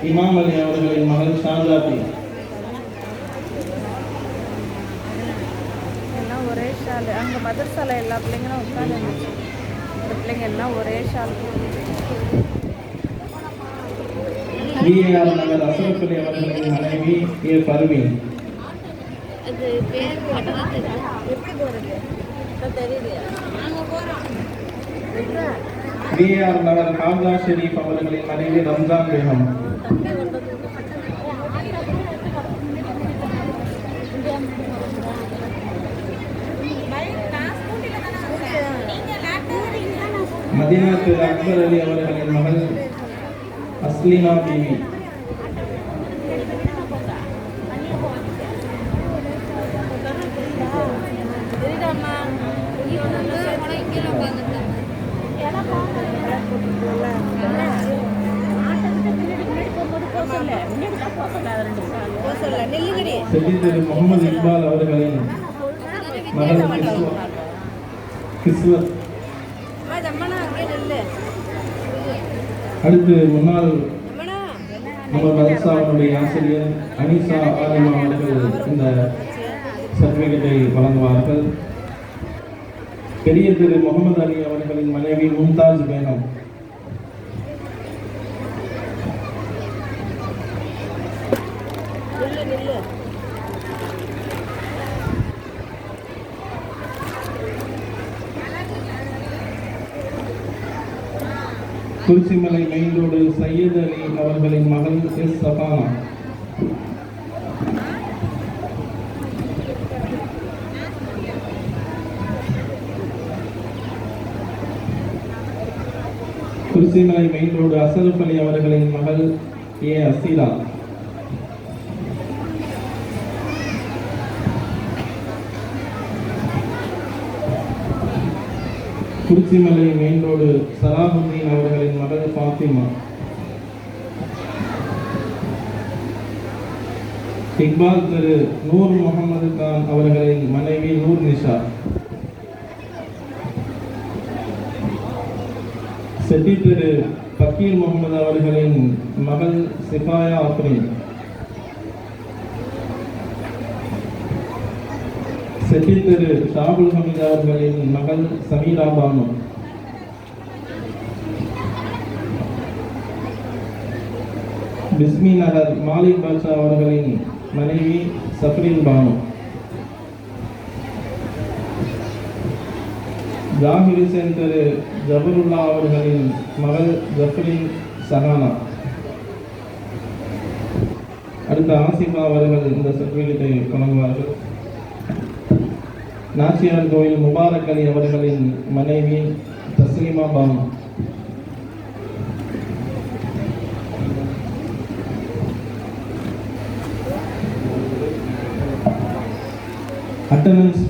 இமாம் அலி அவர்களின் மகள் ஷாஜாதி. எல்லாம் ஒரே ஷால். அங்கே மதர்சால எல்லா பிள்ளைங்களும் உட்காந்து இருந்துச்சு. இந்த பிள்ளைங்க எல்லாம் ஒரே ஷால். விஏஆர் நகர் அசரப் அலி அவர்களின் மனைவி ஏ பர்வீன். அது பேர் எப்படி போகிறது தெரியுது. நாங்கள் போகிறோம். விஏஆர் நகர் காஜா ஷெரீப் அவர்களின் மனைவி ரம்ஜான் பேகம். மதீனா திரு அக்பர் அலி அவர்களின் மகள் அஸ்லீனா பீவி. திரு முகமது இக்பால் அவர்களின் மகள் கிஸ்வத். அடுத்து முன்னாள் நம்ம மதரசாவினுடைய ஆசிரியர் அனிசா ஆலிமா அவர்கள் இந்த சர்டிபிகேட்டை வழங்குவார்கள். பெரிய திரு முகமது அலி அவர்களின் மனைவி மும்தாஜ் பேகம். குறிச்சிமலை மெயின் ரோடு சையத் அலி அவர்களின் மகள் S Shabana. Kurichimalai main road Asharaf Ali அவர்களின் மகள் A Aseela. Kurichimalai main road Salahuddin அவர்களின் மகள் ஃபாத்திமா. இக்பால் திரு நூர் முகமது கான் அவர்களின் மனைவி நூர் நிஷா. செட்டி திரு பக்கீர் முகமது அவர்களின் மகள் சிஃபாயா அப்ரின். செட்டி திரு ஷாபுல் ஹமீத் அவர்களின் மகள் சமீரா பானு. பிஸ்மி நகர் மாலிக் பாட்ஷா அவர்களின் மனைவி சஃப்ரின் பானு. ஜாகிர் ஹுசேன் திரு ஜபருல்லா அவர்களின் மகள் ஜஃப்ரின் சஹானா. அடுத்த ஆசிஃபா அவர்கள் இந்த சர்டிபிகேட்டை வழங்குவார்கள். நாச்சியார் கோயில் முபாரக் அலி அவர்களின் மனைவி தஸ்லீமா பானு. அட்டெண்டன்ஸ்